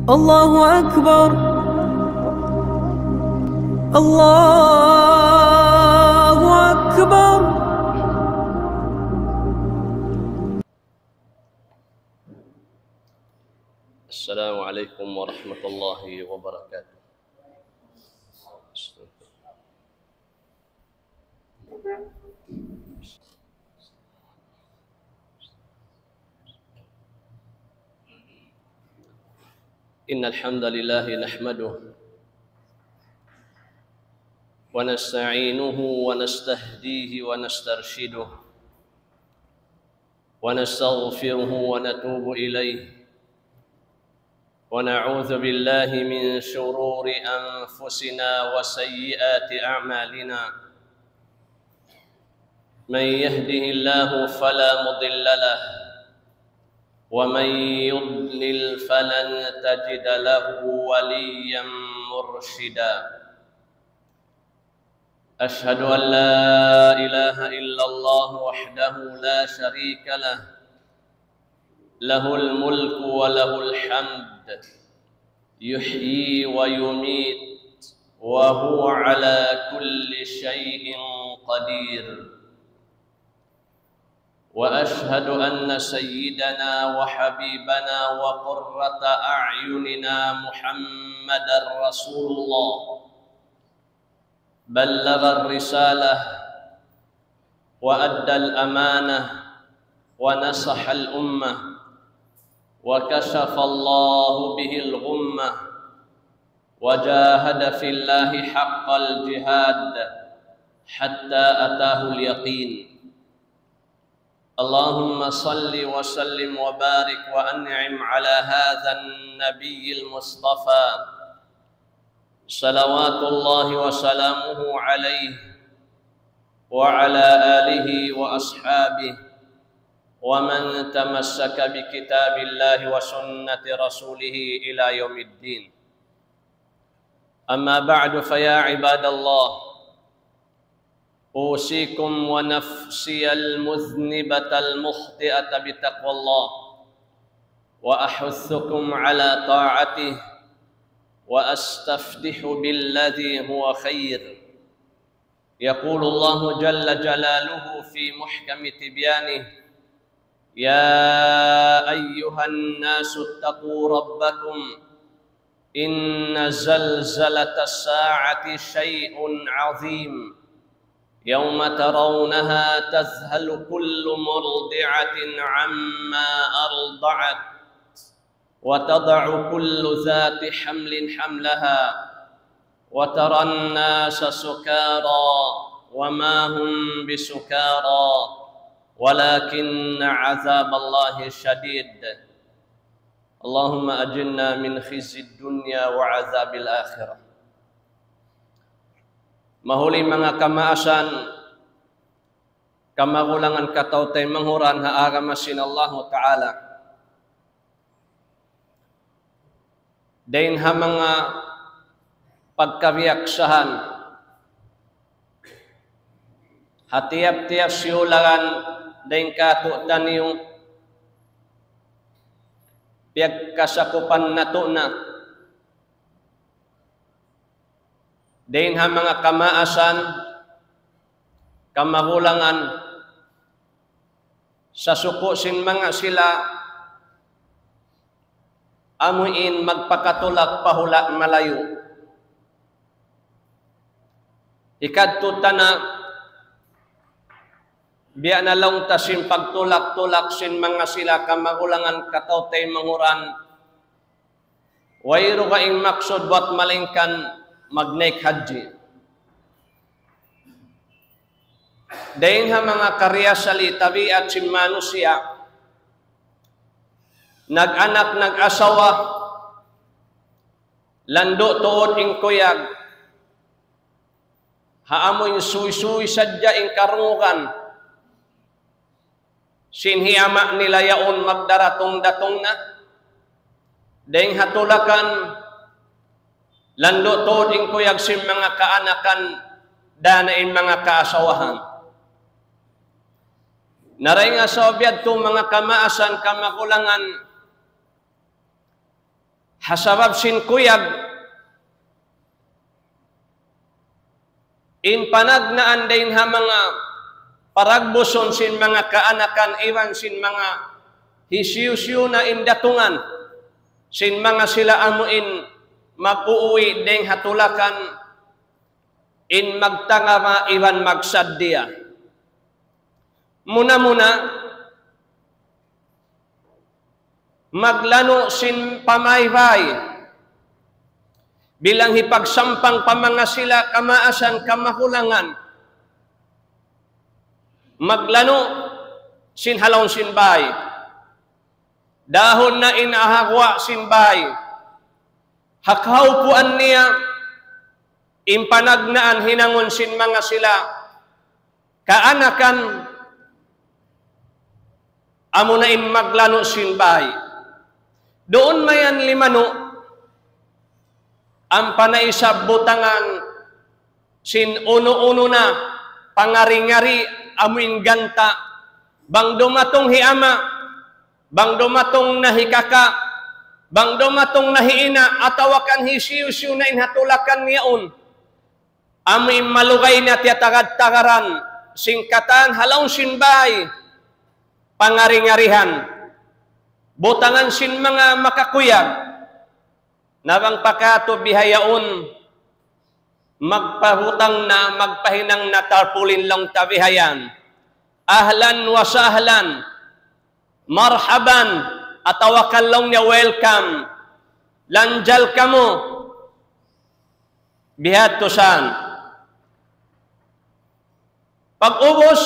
الله أكبر الله أكبر. السلام عليكم ورحمة الله وبركاته. إن الحمد لله نحمده ونستعينه ونستهديه ونسترشده ونستغفره ونتوب إليه ونعوذ بالله من شرور أنفسنا وسيئات أعمالنا. من يهده الله فلا مضل له ومن يضلل فلن تجد له وليا مرشدا. أشهد أن لا إله إلا الله وحده لا شريك له، له الملك وله الحمد، يحيي ويميت وهو على كل شيء قدير. وأشهد أن سيدنا وحبيبنا وقرة أعيننا محمدا رسول الله بلغ الرسالة وأدى الأمانة ونصح الأمة وكشف الله به الغمة وجاهد في الله حق الجهاد حتى أتاه اليقين. اللهم صل وسلم وبارك وأنعم على هذا النبي المصطفى صلوات الله وسلامه عليه وعلى آله وأصحابه ومن تمسك بكتاب الله وسنة رسوله إلى يوم الدين. أما بعد فيا عباد الله، أوصيكم ونفسي المذنبة المخطئة بتقوى الله وأحثكم على طاعته وأستفتح بالذي هو خير. يقول الله جل جلاله في محكم تبيانه: يا أيها الناس اتقوا ربكم إن زلزلة الساعة شيء عظيم يوم ترونها تذهل كل مرضعة عما أرضعت وتضع كل ذات حمل حملها وترى الناس سكارى وما هم بسكارى ولكن عذاب الله شديد. اللهم أجرنا من خزي الدنيا وعذاب الآخرة. Mahuli mga kamaasan, kamagulangan katautay manghuran haagamasin Allah Ta'ala. Dain ha mga pagkabiyaksahan, hatiyap-tiyap siyulagan, dain katutan yung piyagkasakupan na to na. Dain ha mga kamaasan, kamagulangan, sa suko sin mga sila, amuin magpakatulak pahula malayo. Ikadto na, biya na lang tasin pagtulak-tulak sin mga sila, kamagulangan katautay manguran, wayro kaing maksud buat malingkan mag-naik haji. Dahin ha mga karya sali tabiat si manusia, nag-anak nag-asawa, lando tuod ing kuyag, haamoy suy-suy sadya ing karungukan, sinhiyama nila yaon magdaratong datong na, dahin hatulakan, lando tod ing kuyag sim mga kaanakan danain mga kaasawahan. Naray nga sa obyad to mga kamaasan kamakulangan Hasabab sin kuyag in panagnaan din ha mga paragbuson sin mga kaanakan iwan sin mga hisyusyo na indatungan sin mga sila amuin mag-uuwi ding hatulakan in magtangama iwan magsaddiya. Muna-muna maglano sin pamaybay bilang hipagsampang pamanga sila kamaasan kamahulangan. Maglano sin halong sinbay. Dahon na inahagwa sinbay. Hakhaw puan niya impanagnaan hinangon sin mga sila kaanakan amo na in maglano sinbay. Doon mayan limano ang panaisab butangan sin uno-uno na pangaringari amuin ganta bang dumatong hiama bang dumatong nahikaka bang dumatong nahiina atawakan hisiyusyo na inhatulakan niyaon amuin malugay na tiyatagad-tagaran singkatan halaw sinbay pangaringarihan butangan sin mga makakuyag nabang pakato bihayaon magpahutang na magpahinang na tarpulin lang tabihayan ahlan wa sahlan marhaban atawakan lang niya welcome lanjal kamo bihat tusan pag-ubos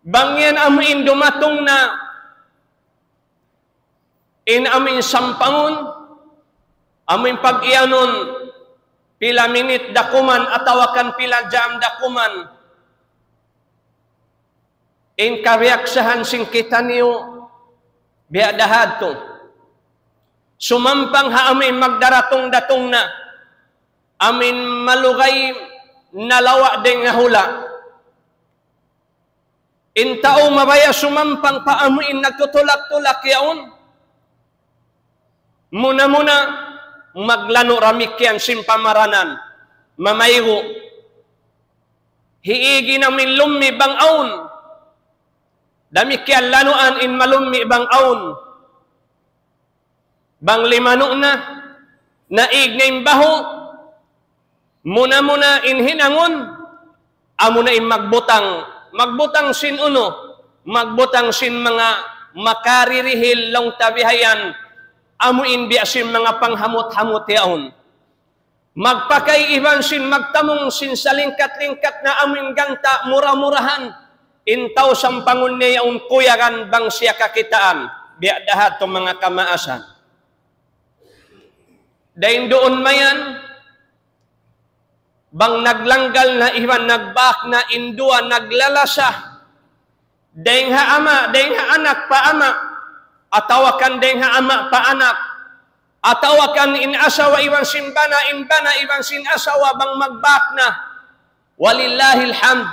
bangyan amin dumatong na in amin sampangon amin pag-ianon pila minit dakuman atawakan pila jam dakuman in kareaksahan sing kita niyo biadahad to sumampang ha amin magdaratong datong na amin malugay nalawa ding nahula in tao mabaya sumampang pa amin nagtutulak-tulak yaon muna-muna maglano ramikyan sin pamaranan mamaygo hiigi namin lummi bang aun damikyan lanuan in malummi bang aun bang limano na naig na imbaho muna-muna in hinangon amo na in magbutang sin uno magbutang sin mga makaririhil long tabihayan amuin biasin mga panghamot-hamot yaon. Magpakay iban sin magtamong sin salingkat-lingkat na amuin ganta mura-murahan. Intaw sampangon niya yaon kuyagan bang siya kakitaan. Biadahat to mga kamaasan. Dahin doon mayan, bang naglanggal na iban nagbak na indua naglalasa. Dahin ha ama, dahin ha anak pa ama. Atawakan deng ha ama pa anak atawakan in asawa iwan sin bana in bana iwan sin asawa bang magbak na walillahil hamd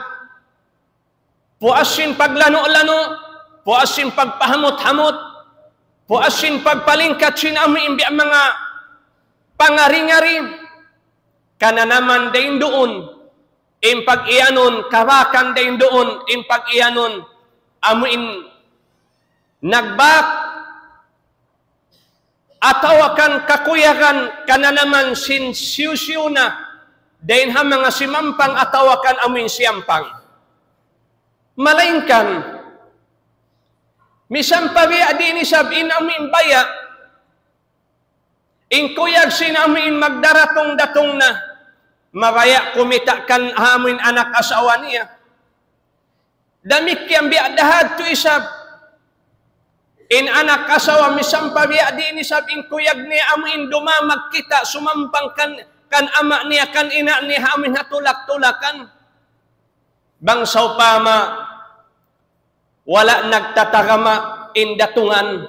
puasin paglano-lano puasin pagpahamot-hamot puasin pagpalingkat sin amin bi mga pangaringari kana naman deng doon impag iyanon kawakan deng doon impag iyanon amuin nagbak atawakan kakuyakan kana naman sin siu-siu na dahin ha mga simampang atawakan amin siyampang malaingkan misam pabi adi ni sabin amin baya in kuyag sin amin magdaratong datong na mabaya kumitakan amin anak asawa niya damik yang biadahad tu isab in anak kasawa misampa biya di ini sabing kuyag niya amin dumamag kita sumampang kan ama niya kan ina niya amin hatulak-tulakan bang saupama wala nagtatagama in datungan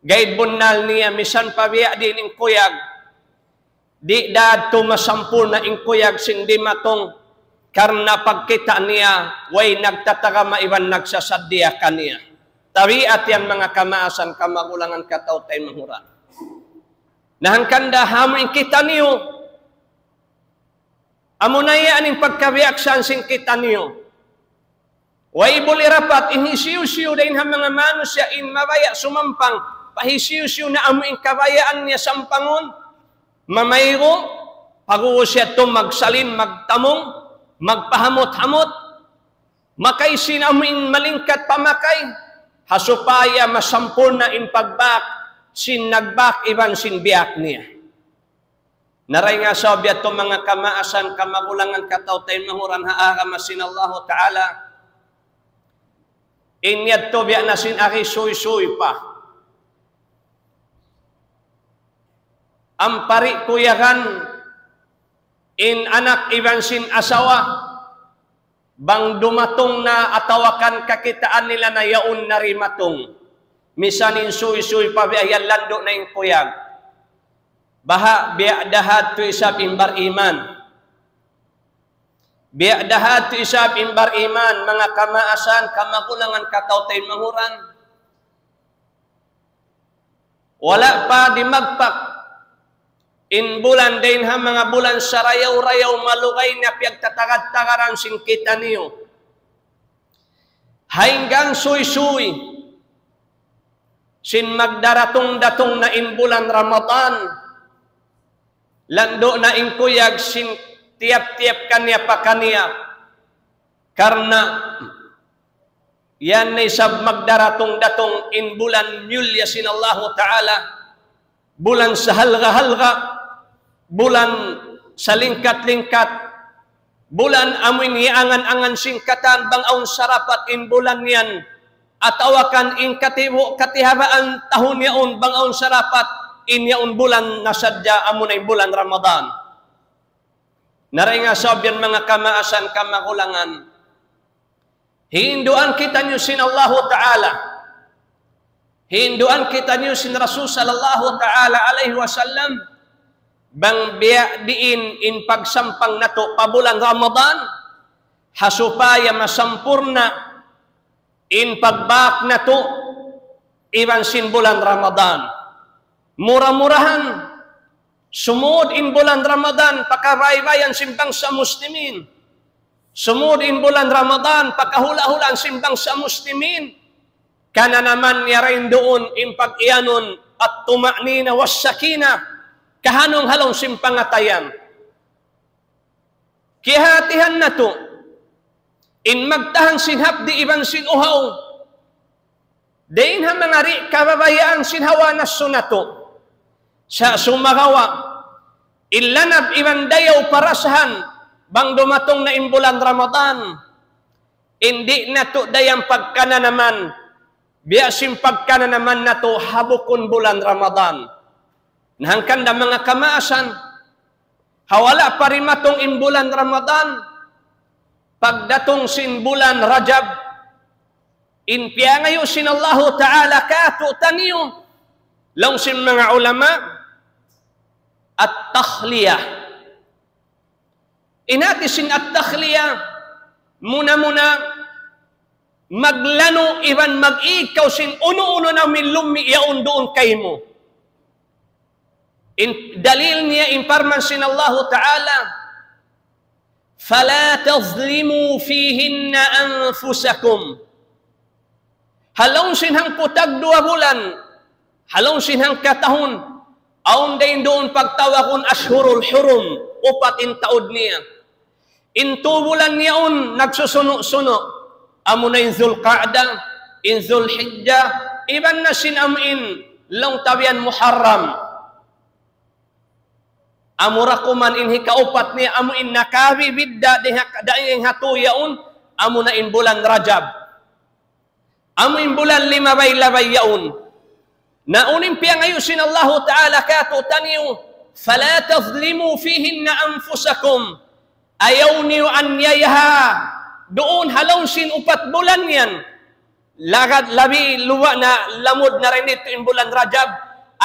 gaid bunal niya misampa biya di ini kuyag di dad masampul na in kuyag sindi matong karena pagkita niya way nagtatagama iban nagsasadya kaniya tabiat yan mga kamaasan kamagulangan kataw tayo mahuran. Nahangkanda hamuin kita niyo. Amunaya aning pagkabiaksan sin kita niyo. Way buli rapat inhisiyo-siyo dahin ha mga manusya in mabaya sumampang pahisiyo-siyo na amuin kabayaan niya sampangon mamayro paguo siya to magsalin magtamong magpahamot-hamot makaisin amuin malingkat pamakay hasupaya masampurna in pagbak sin nagbak iban sin biyak niya. Naray nga sabiat to mga kamaasan kamagulangan kataw tayo mahuran haara masin Allah Ta'ala inyad to biya nasin aki suy-suy pa. Ampari kuyakan in anak iban sin asawa bang dumatong na atawakan kakitaan nila na yaon na rimatong misanin suy-suy pa biya lando na yung kuyag baha biya dahat to isab imbar iman biya dahat to isab imbar iman mga kamaasan kamagulangan kataw tayo mahuran wala pa di magpak in bulan din ha mga bulan sa rayaw-rayaw malugay na piyagtatagad-tagaran sin kita niyo hanggang suy-suy sin magdaratong-datong na in bulan Ramadan lando na inkuyag sin tiap-tiap kanya pa kanya karena yan na isab magdaratong-datong in bulan Yulya sin Allah Ta'ala bulan sa halga-halga bulan sa lingkat-lingkat bulan amoy niangan-angan singkatan bang aun sarapat in bulan yan at awakan in katihabaan tahun yaon bang aun sarapat in yaon bulan nasadya amunay bulan Ramadan. Naray nga sabyan mga kamaasan kamagulangan hinduan kita niyo sin Allah Ta'ala hinduan kita niyo sin Rasul sallallahu ta'ala alaihi wasallam bang biya diin in pagsampang nato pabulan Ramadan hasupaya masampurna in pagbak nato iban sin bulan Ramadan murah-murahan sumud in bulan Ramadan pakabaybayan simbang sa muslimin sumud in bulan Ramadan pakahula-hulaan simbang sa muslimin kana naman yarain doon in pag-iyanon at tuma'nina was sakina kahanong halong simpangatayan kihatihan na to in magtahan sinhap di iban sin uhaw dain ha mga ri kababayaan sinhawa na sunato sa sumagawa ilanab iban dayaw parasahan bang dumatong na imbulan Ramadan hindi na to dayang pagkana naman biasim pagkana naman na to habukon bulan Ramadan nahangkanda mga kamaasan hawala parimatong imbulan Ramadan pagdatong sin bulan Rajab inpiangayo sin Allah Ta'ala kato taniyo lang sin mga ulama at takhliyah inati sin at takhliyah muna-muna maglano iban mag-ikaw sin uno-uno na milumi yaon doon kay mo dalil niya imparman sin Allah Ta'ala fala tazlimu fihinna anfusakum halong sinhang putag 2 bulan halong sinhang katahon aun dain doon pagtawakon ashurul hurum 4 taod niya in 2 bulan niyaon nagsusuno-suno amo na in Zulqa'da in Zulhijjah iban na sinamin long tabian Muharram amura kuman in hikaupat niya amo in nakabi bidda daing hatuyaon amo na in bulan Rajab amo in bulan 5 bay yaon na unimpiyang ayusin Allah Ta'ala kato taniyo fala tazlimu fihinna anfusakum ayaw niyo anyayaha doon halong sin 4 bulan yan lagad labi luwa na lamod na rin ito in bulan Rajab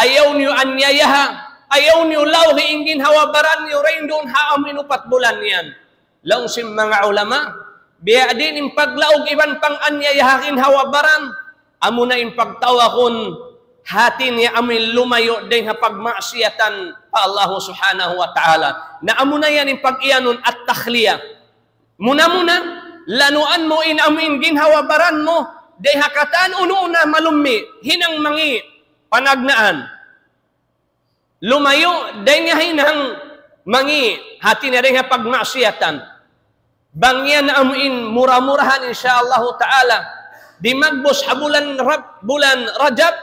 ayaw niyo anyayaha ayaw niyo lawhi ingin hawabaran niyo rin doon haamin 4 bulan yan lang sin mga ulama biya din in paglaog iban pang anyayahakin hawabaran amo na impagtawakon hati niya amin lumayo din ha pagmaksiyatan pa Allah subhanahu wa ta'ala. Na amo na yan impag-iyanon at takhliya. Muna-muna, lanuan mo in amin ginhawabaran mo, day hakatan una malumi, hinang mangi, panagnaan. Lumayo, day nga hinang mangi, hati na rin ha pagmaksiyatan. Bangyan na amin mura-murahan insyaallah ta'ala. Di magbos ha bulan Rajab,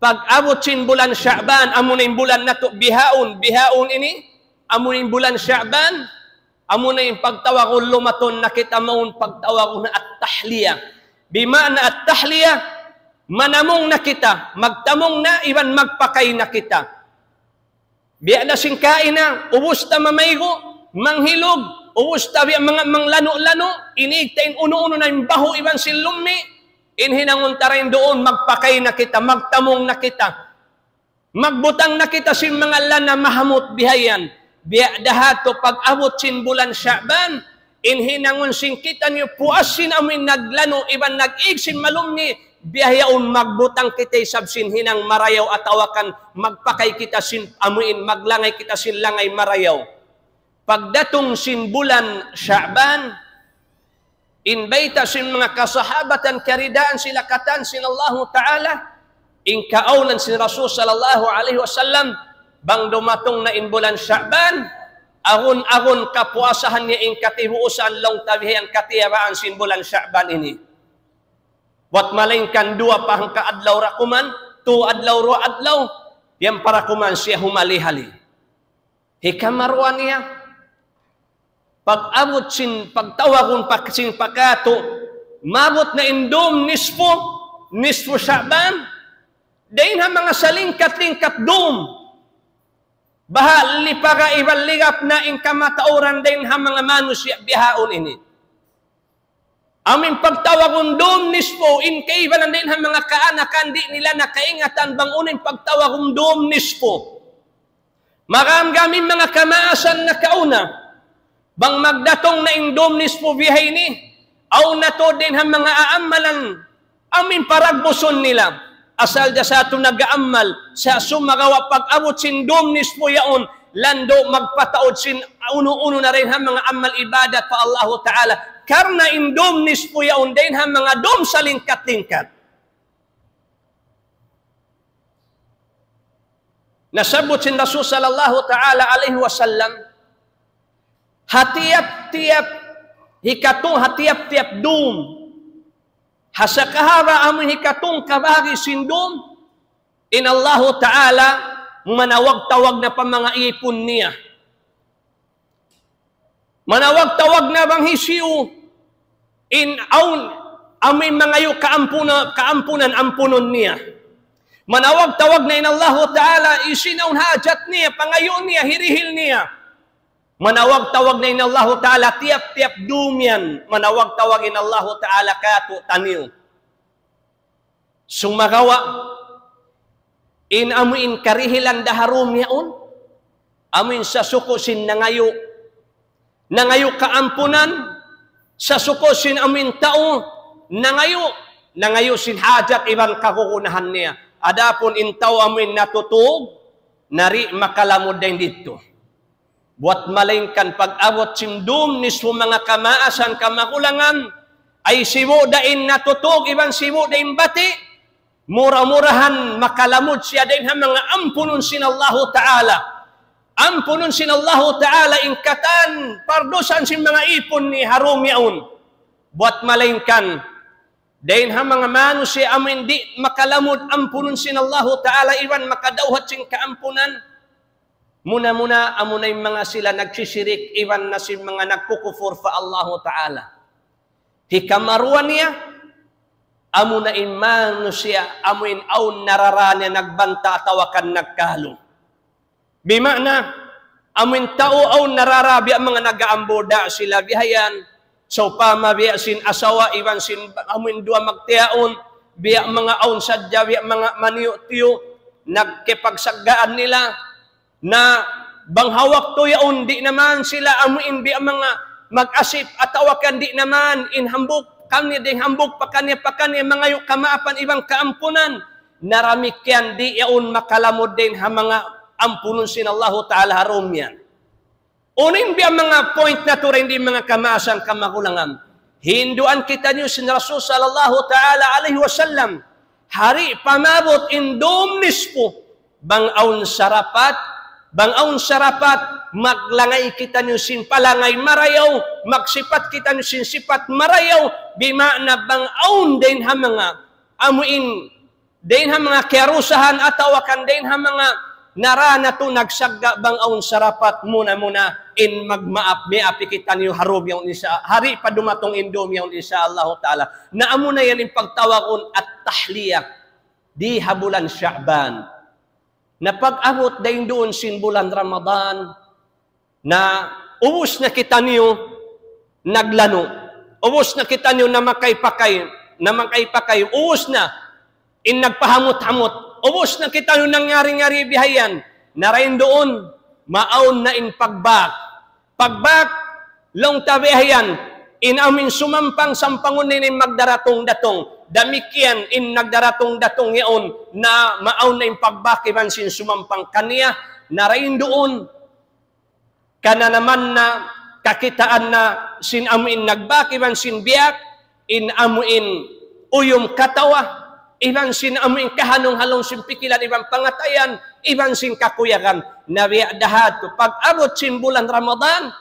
pag-abot sin bulan Sya'ban, amo na yung bulan na to, bihaon ini, amo na yung bulan Sya'ban, amo na yung pagtawag lumaton na kita maun pagtawag na at-tahliya. Bimana at-tahliya, manamong na kita, magtamong na, iban magpakay na kita. Biya na singkain na, ubus ta mamaygo, manghilog, ubus ta biya mga manglano-lano, inigtain uno-uno na yung baho, iban silumi, inhinangon ta rin doon, magpakay na kita, magtamong na kita. Magbutang na kita sin mga lana mahamot bihayan. Biya dahato pag-abot sin bulan Sya'ban, inhinangon sin kita niyo puas sin amin naglano, iban nag-ig sin malumni, bihayaon magbutang kita sabsin hinang marayaw atawakan, magpakay kita sin amuin, maglangay kita sin langay marayaw. Pagdatong sin bulan Sya'ban, inbayta sin mga kasahabatan karidaan sila katan sin Allah Ta'ala, inkaunan sin Rasul sallallahu alaihi wasallam, bang dumatong na in bulan Sya'ban, agun-agun kapuasahan niya in katibuusan long tabihan katiyabaan sin bulan Sya'ban ini. Wat malingkan dua pahang kaadlaw rakuman, tu adlaw ro adlaw, yang para kuman siya humali-hali. Hikamarwan niya, pag-abot sin pagtawagon sin pagkato, mabot na indom nispo Sya'ban, dahin ha mga salingkat-lingkat dom. Baha lipaga ibaligap na in kamatauran dahin ha mga manusya bihaon ini. Amin pagtawagon dom nispo, in kaibalan dahin ha mga kaanakan di nila nakaingatan bang unin pagtawagon dom nispo. Maramgamin mga kamaasan na kauna, bang magdatong na indom nispo bihay ni, aw na to din ha mga aamalan, amin paragbuson nila. Asal da sa ito nag-aamal, sa sumagawa pag-abot sin dom nispo yaon, lando magpataod sin uno-uno na rin ha mga amal ibadat pa Allah Ta'ala. Karna indom nispo yaon din ha mga dom sa lingkat-lingkat. Nasabot sin Rasul sallallahu ta'ala alaihi wasallam, hatiap-tiap hikatong hatiap-tiap dum hasakahara amin hikatong kabagi sindum in Allah Ta'ala manawag-tawag na pa mga ipon niya, manawag-tawag na bang hisiu in aun amin mga yu kaampunan niya, manawag-tawag na in Allah Ta'ala isinaun hajat niya, pangayon niya, hirihil niya. Manawag-tawag na in Allah Ta'ala, tiap-tiap dumyan, manawag-tawag in Allah Ta'ala kato tanil. Sumagawa, in amuin karihilan daharum yaon, amuin sa sukusin nangayo kaampunan, sa sukusin amuin tao, nangayo sin hajat ibang kakukunahan niya. Adapun in tao amuin natutug, nari makalamod din dito. Buat malingkan pag-abot sindum nispo mga kamaasan kamakulangan, ay sibo dain natutog, ibang sibo dain bati, mura-murahan makalamod siya dain ha mga ampunon sin Allah Ta'ala. Ampunon sin Allah Ta'ala ingkatan, pardosan sin mga ipon ni harum yaon. Buat malingkan, dain ha mga manusia amin di makalamod ampunon sin Allah Ta'ala, iban makadawhat sin kaampunan. Muna-muna, amo na yung mga sila nagsisirik, iwan na si mga nagkukufur fa Allah Ta'ala. Hikamaruan niya, amo na imano siya, amo in aun nararanya, nagbanta, tawakan, nagkalo. Bimana, amo in tao aun nararabi, ang mga nag-aamboda sila bihayan, so pama biya sin asawa, iwan sin amo in dua magtiaon, biya mga aun sadya, biya mga maniyo-tiyo, nagkipagsagaan nila, na banghawak to yaon, di naman sila amuin bi ang mga mag-asip at tawakan, di naman inhambok kami ding hambog pakanya mga yung kamaapan ibang kaampunan. Naramikyan di yaon makalamod din ha mga ampunon sin Allah Ta'ala harom yan. Unin biya mga point na to rin di mga kamaasan kamakulangan. Hinduan kita niyo sin Rasul sallallahu ta'ala alaihi wasallam. Hari pamabot indomnis po. Bangaon sarapat, maglangay kita niyo sin palangay marayaw, magsipat kita niyo sin sipat marayaw, bima na bangaon din ha mga amuin, din ha mga kerusahan atawakan din ha mga narana to nagsagga bangaon sarapat muna in magmaap may api kita niyo harob yung isa hari pa dumatong indom yung isa Allah Ta'ala na amo na yan yung pagtawakon at tahliya di habulan Sya'ban na pag-abot dahin doon sin bulan Ramadan na ubos na kita niyo naglano ubos na kita niyo na makay-pakay ubos na in nagpahamot-hamot ubos na kita yung nangyari-ngari bihayan. Narain doon, maaon na in pagbak. Pagbak, long tabihayan, in amin sumampang sampangon in magdaratong datong. Damikian in nagdaratong datong yaon na maaon na in pagbak iban sin sumampang kaniya. Narain doon, kana naman na kakitaan na sin amin nagbak iban sin biyak, in amuin uyom katawa. Iban sin amuin kahanong halong simpikilan, ibang pangatayan, iban sin kakuyakan. Nabiadahat to. Pag-abot sin bulan Ramadan,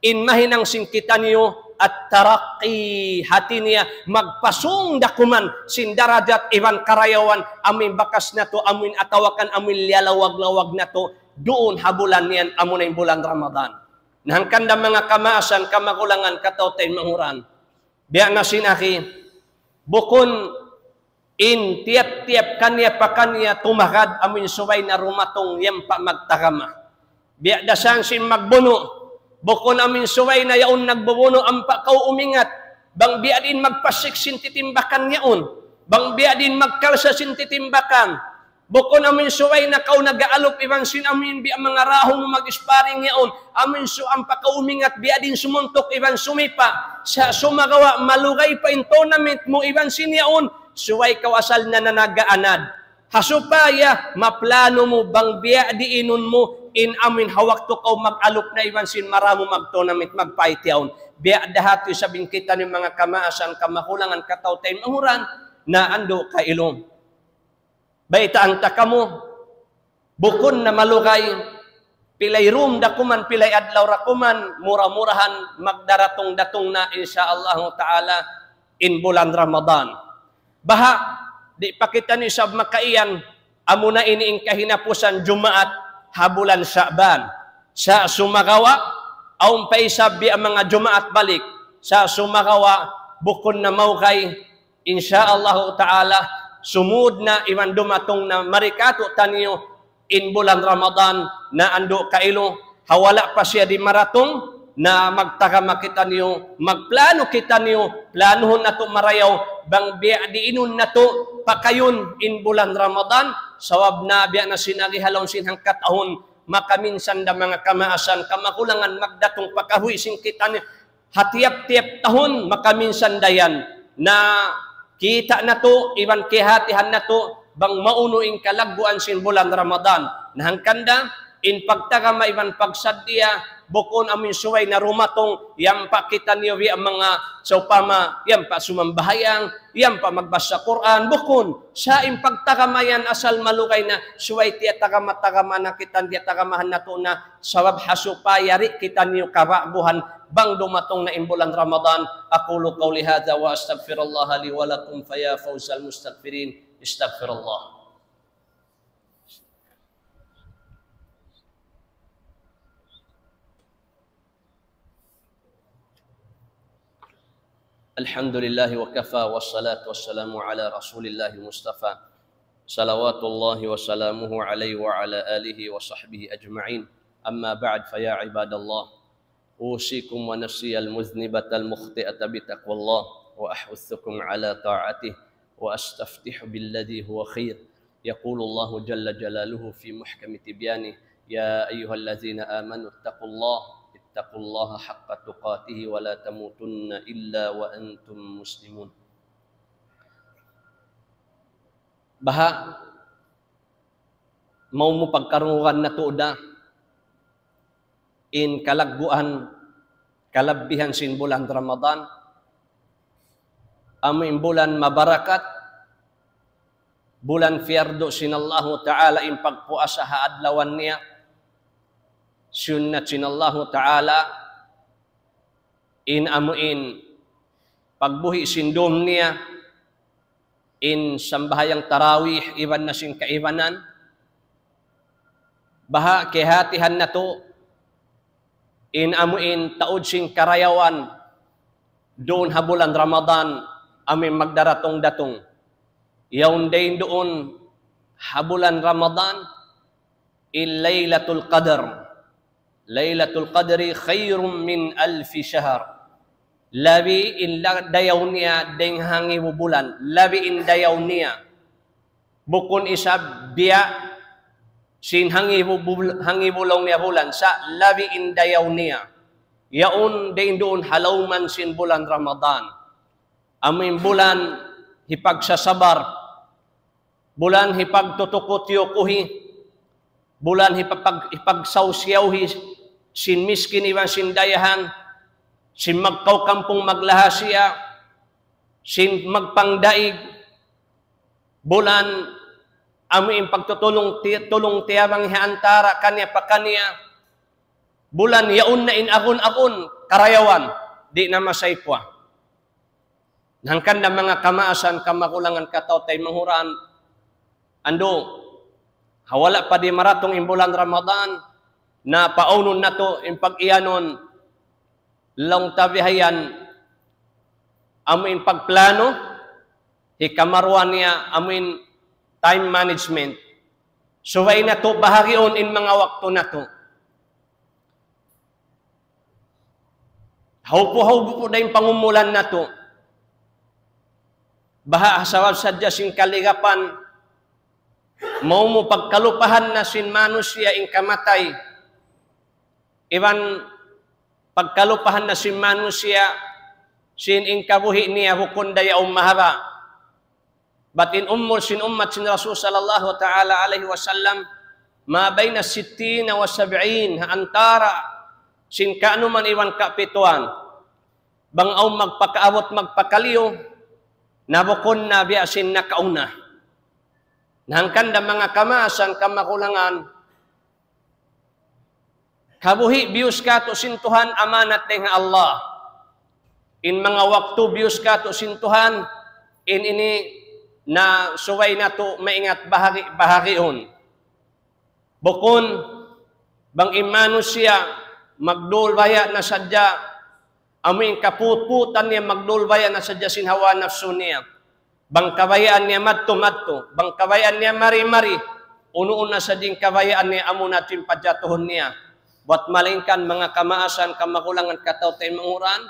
in mahinang sin kita niyo at taraki hati niya, magpasung dakuman sin darajat iban karayawan, amin bakas na to, amin atawakan, amin lialawag-lawag na to, doon habulan niyan, amun na bulan Ramadan. Nahangkanda mga kamaasan, kamakulangan, katautay, manguran. Biya na sinaki, bukon in tiap-tiap kanya pa kanya tumakad amin suway na rumatong yan pa magtakama. Biya dasan sin magbuno. Bukon amin suway na yaon nagbubuno ang pa kau umingat. Bang biya din magpasik sin titimbakan yaon. Bang biya din magkalsa sin titimbakan. Bukon amin suway na kau nag-aalop iban sin amin biya mga rahong mag-isparing yaon. Amin su ang pa kau umingat biya din sumuntok iban sumipa. Sa sumagawa malugay pa in tournament mo iban sin yaon. Suway kawasal na nanagaanad. Hasupaya, maplano mo bang biya di inon mo in amin hawak to kaw mag-alop na iban sin maramo mag-tournament magpaityaon. Biya dahat yung sabing kita ng mga kamaasan, kamakulangan, kataw-tay, mahuran na ando ka ilong. Baitaan ta kamo, bukon na malugay, pilay room dakuman, pilay adlaw rakuman, mura-murahan, magdaratong datong na insyaAllah ta'ala in bulan Ramadan. Baha, di pa kita ni sab makaiyan, amo na iniing kahinapusan Jumaat, habulan Sya'ban. Sa sumagawa, aung paisabi ang mga Jumaat balik. Sa sumagawa, bukon na maukay, insyaallah ta'ala, sumud na iwan dumatong na marikato taniyo in bulan Ramadan na ando kailo, hawala pa siya di maratong, na magtakama kita niyo, magplano kita niyo, planuhon na to marayaw, bang biya di inon na to, pakayon in bulan Ramadan, sawab na biya na sinagihalon sinhang katahon, makaminsan da mga kamaasan, kamakulangan magdatong pakahuisin kita niyo, hatiap-tiap tahon, makaminsan dayan, na kita na to, iban kihatihan na to, bang maunuing kalagbuan sin bulan Ramadan, nahangkanda, in pagtakama iban pagsadya, bukon amin suway na rumatong, yan pa kita niyo ang mga saupama, yan pa sumambahayang, yan pa magbasa Quran, bukon, sa impagtakamayan asal malukay na suway tiya takama-takama na kita, tiya takamahan na to na sawab hasupayari kita niyo kabaguhan, bang dumatong na imbulan Ramadan. Aqulu qawli hadha wa astaghfirullah li wa lakum faya fawzal mustaghfirin, astaghfirullah. Alhamdulillah wa kafa wassalatu wassalamu ala rasulillah mustafa salawatullahi wa salamuhu alaihi wa ala alihi wa sahbihi ajma'in amma ba'd fa ya ibadallah usikum wa nafsi al-muznibata al-mukhti'ata bi taqwallah wa ahuthukum ala ta'atih wa astaftihu billadhi huwa khair yaqulu Allah jalla jalaluhu fi muhkami tibyani ya ayyuhallazina amanu ittaqullaha ittaqullaha haqqa tuqatih wa la tamutunna illa wa antum muslimun. Baha mau mo pagkarungan na tuoda in kalagbuan kalabihan sin bulan Ramadan, amin bulan mabarakat, bulan fiyardo sinallahu ta'ala in pagpuasa haadlawan niya, sunnat sinallahu ta'ala in amuin pagbuhi sindom niya, in sambahayang tarawih iban na sin kaibanan, baha kehatihan na to, in amuin taod sing karayawan, doon ha bulan Ramadan, amin magdaratong datong. Yaun din doon ha bulan Ramadan, in Laylatul Qadr. Laylatul Qadri khairum min alfi shahr. Labi in dayaw niya deng hangi bulan. Labi in dayaw niya. Bukon isab biya sin hangi bulong niya bulan sa labi in dayaw niya. Yaun din doon halawman sin bulan Ramadan. Amin bulan hipagsasabar, bulan hipagtutukutyokuhi, bulan hipagsawsiyawhi sin miskin iwan sin dayahan, sin magkaw kampong maglahasya, sin magpangdaig, bulan amin pagtutulong tiyabang hiantara kanya pa kanya, bulan yaun na in akun karayawan, di na masaypwa. Nangkan na mga kamaasan, kamakulangan kataw tay manghuran, ando, hawala pa di maratong imbulan Ramadan, na paunon na to, impag-iyanon, long tabihayan, amin pagplano, hikamarwan niya, amin time management. Suway na to, bahagion in mga wakto na to. Haupo-haupo po na yung pangumulan na to. Baha asawal sadya sin kaligapan, mau mo pagkalupahan na sin manusia in kamatay, iwan pagkalupahan na sin manusia, sin in kabuhi niya hukun daya umahaba. Batin ummul sin ummat sin Rasul sallallahu ta'ala alaihi wasallam, ma bayna 60 wa 70 antara sin kaano man iwan kapituan, bang aw magpakaawot magpakaliyo, nabukon na biasin na kauna. Nangkan da mga kamasan, kamakulangan, kabuhi bius ka to sintuhan amanat ng Allah. In mga waktu bius ka to sintuhan, in ini na suway na to maingat bahagion. Bukon, bang imano siya, magdulbaya na sadya, amin kaputputan niya magdulbaya na sadya sinhawa nafsu niya. Bang kabayaan niya matto-matto. Bang kabayaan niya mari-mari. Unoon na sa ding kabayaan niya amo natin padyatuhon niya. Buat malingkan mga kamaasan, kamakulangan kataw tayo manguran.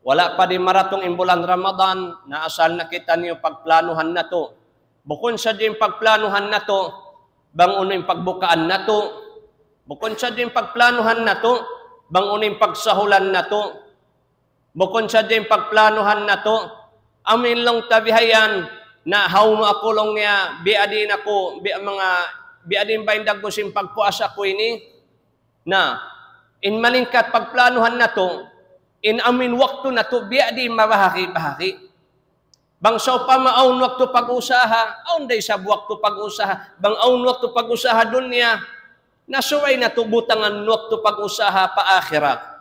Wala pa di maratong imbulan Ramadan na asal na kita niyo pagplanuhan na to. Bukon sa ding pagplanuhan na to, bang unoy pagbukaan na to. Bukon sa ding pagplanuhan na to, bang unoy pagsahulan na to. Bukon sa din pagplanuhan na to, amin lang tabihayan na haw maakulong niya, biadin ako, biadin ba indag ko sin pagpuasa ko ini, na in malingkat pagplanuhan na to, in amin waktu na to, biadin mabahaki-bahaki. Bang sa pa maaun waktu pag-usaha, aun day sa waktu pag-usaha, bang aun waktu pag-usaha dunya, nasuway na to butangan waktu pag-usaha pa akhirat.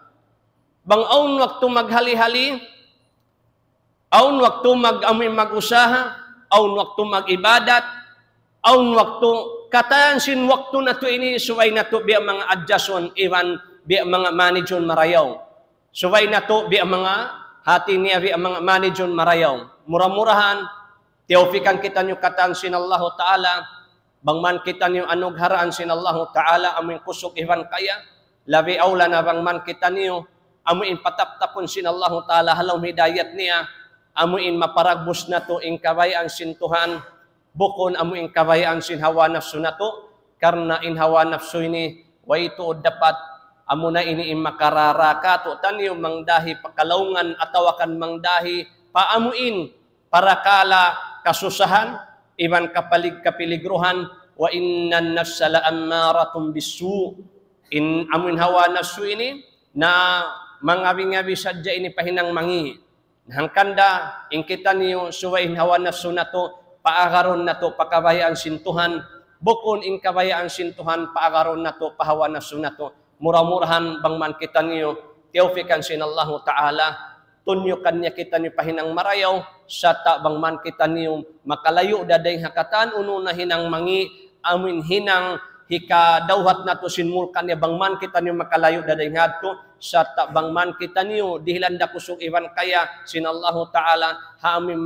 Bang aun waktu maghali-hali, aun waktu mag-usaha, aun waktu mag-ibadat, aun waktu katayan sin waktu na to ini, suway na to biya mga adjason, iwan biya mga manajon marayaw. Suway na to biya mga hati niya biya mga manajon marayaw. Murah-murahan, teofikan kita nyo katayan sin Allah Ta'ala, bang man kita nyo anugharaan sin Allah Ta'ala, amin kusok iwan kaya, labi awla na bang man kita nyo, amuin patap-tapon sin Allah Ta'ala halaw hidayat niya, amuin maparagbus na to in kabayaan sin Tuhan, bukon amuin kabayaan sin hawa nafsu na to, karna in hawa nafsu ini, wa ito dapat amuna ini makararaka tu taniyo mangdahi pakalaungan atau akan mangdahi paamuin para kala kasusahan iban kapiligruhan wa innan nafsa la ammaratun bisu in amun hawa nafsu ini na mangabi-ngabi sadya ini pahinang mangi hangkanda in kita niyo suwain hawa nafsu nato paagaron nato pakabayaan sintuhan bukon in kabayaan sintuhan paagaron nato pahawa nafsu nato murah-murahan bangman kita niyo tiyufikan sinallahu ta'ala tunyukan niya kita ni pahinang marayaw sata bangman kita niyo makalayo daday hakatan uno na hinang mangi amin hinang hika dawhat nato sinmulkan niya bangman kita niyo makalayo daday ngadto sata bangman kita niyo dihilanda kusog iwan kaya sinallahu ta'ala haamin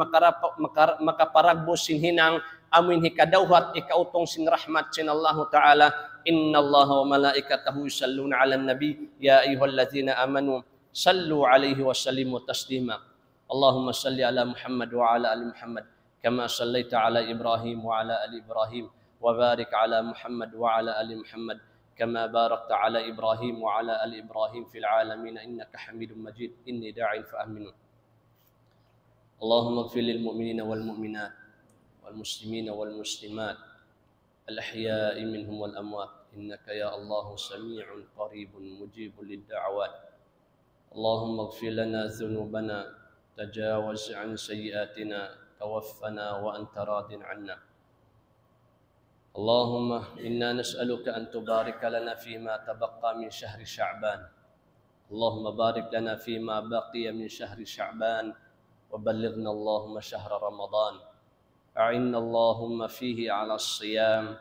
makaparagbos sinhinang amin hika dawhat ikautong sinrahmat sinallahu ta'ala inna allaha wa malaikatahu yusalluna ala nabi ya ayyuhalladzina amanu sallu alaihi wa sallimu taslima Allahumma salli ala Muhammad wa ala ali Muhammad kama sallaita ala Ibrahim wa ala ali Ibrahim wa barik ala Muhammad wa ala ali Muhammad kama barakta ala Ibrahim wa ala ali Ibrahim fil alamin innaka Hamidum Majid inni da'in fa aminu Allahumma ighfir lil mu'minina wal mu'minat wal muslimina wal muslimat al ahya'i minhum wal amwat innaka ya Allah sami'un qaribun mujibul lid da'awat اللهم اغفر لنا ذنوبنا تجاوز عن سيئاتنا توفنا وأنت راض عنا اللهم إنا نسألك أن تبارك لنا فيما تبقى من شهر شعبان اللهم بارك لنا فيما بقي من شهر شعبان وبلغنا اللهم شهر رمضان أعنا اللهم فيه على الصيام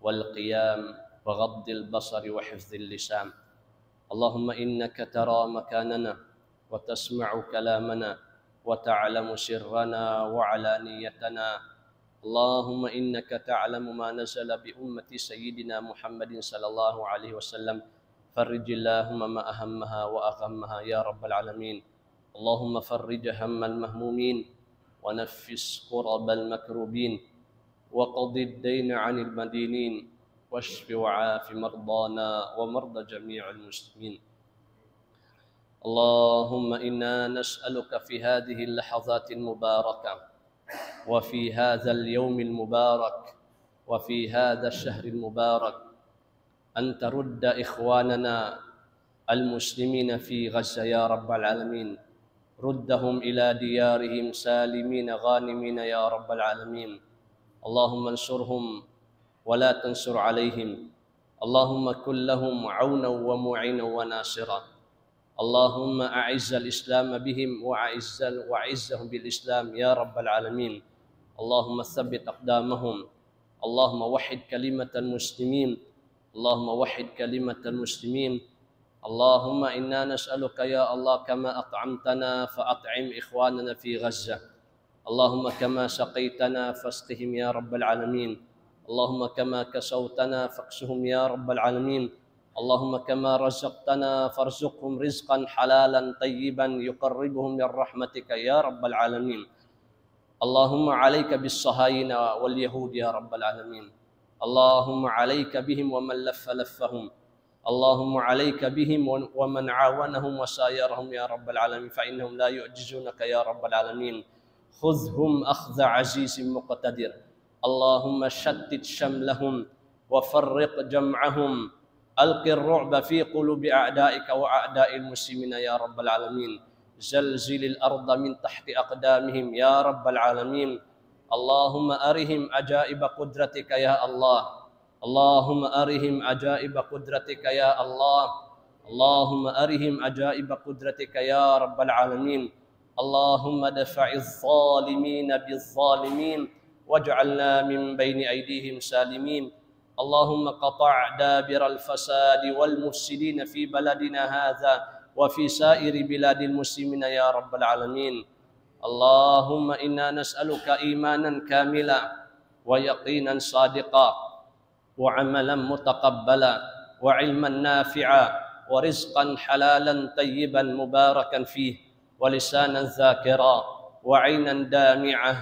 والقيام وغض البصر وحفظ اللسان اللهم إنك ترى مكاننا وتسمع كلامنا وتعلم سرنا وعلانيتنا اللهم إنك تعلم ما نزل بأمة سيدنا محمد صلى الله عليه وسلم فرج اللهم ما أهمها وأغمها يا رب العالمين اللهم فرج هم المهمومين ونفس كرب المكروبين وقض الدين عن المدينين واشف وعاف مرضانا ومرضى جميع المسلمين اللهم إنا نسألك في هذه اللحظات المباركة وفي هذا اليوم المبارك وفي هذا الشهر المبارك أن ترد إخواننا المسلمين في غزة يا رب العالمين ردهم إلى ديارهم سالمين غانمين يا رب العالمين اللهم انصرهم ولا تنصر عليهم اللهم كن لهم عونا ومعينا وناصرا اللهم أعز الإسلام بهم وأعزهم بالإسلام يا رب العالمين اللهم ثبت أقدامهم اللهم وحد كلمة المسلمين اللهم وحد كلمة المسلمين اللهم إنا نسألك يا الله كما أطعمتنا فأطعم إخواننا في غزة اللهم كما سقيتنا فاسقهم يا رب العالمين اللهم كما كسوتنا فاكسهم يا رب العالمين اللهم كما رزقتنا فارزقهم رزقا حلالا طيبا يقربهم من رحمتك يا رب العالمين اللهم عليك بالصهاينة واليهود يا رب العالمين اللهم عليك بهم ومن لفهم اللهم عليك بهم ومن عاونهم وسايرهم يا رب العالمين فإنهم لا يعجزونك يا رب العالمين خذهم أخذ عزيز مقتدر اللهم شتت شملهم وفرق جمعهم ألق الرعب في قلوب أعدائك وأعداء المسلمين يا رب العالمين زلزل الأرض من تحت أقدامهم يا رب العالمين اللهم أرهم عجائب قدرتك يا الله اللهم أرهم عجائب قدرتك يا الله اللهم أرهم عجائب قدرتك يا رب العالمين اللهم دفع الظالمين بالظالمين واجعلنا من بين أيديهم سالمين اللهم قطع دابر الفساد والمفسدين في بلدنا هذا وفي سائر بلاد المسلمين يا رب العالمين اللهم إنا نسألك إيمانا كاملا ويقينا صادقا وعملا متقبلا وعلما نافعا ورزقا حلالا طيبا مباركا فيه ولسانا ذاكرا وعينا دامعة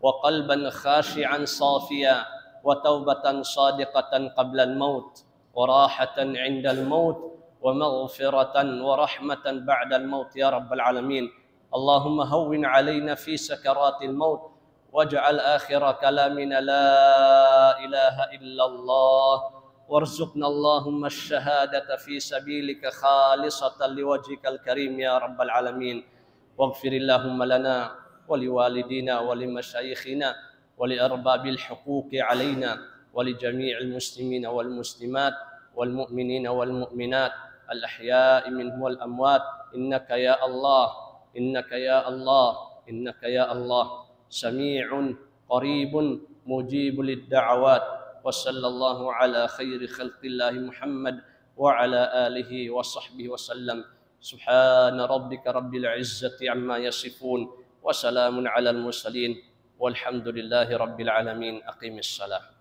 وقلبا خاشعا صافيا وتوبة صادقة قبل الموت وراحة عند الموت ومغفرة ورحمة بعد الموت يا رب العالمين. اللهم هون علينا في سكرات الموت واجعل آخر كلامنا لا إله إلا الله، وارزقنا اللهم الشهادة في سبيلك خالصة لوجهك الكريم يا رب العالمين. واغفر اللهم لنا ولوالدينا ولمشايخنا ولأرباب الحقوق علينا ولجميع المسلمين والمسلمات والمؤمنين والمؤمنات الأحياء منهم والأموات، إنك يا الله، إنك يا الله، إنك يا الله سميع قريب مجيب للدعوات. وصلى الله على خير خلق الله محمد وعلى آله وصحبه وسلم. سبحان ربك رب العزة عما يصفون وسلام على المرسلين والحمد لله رب العالمين. أقيم الصلاة.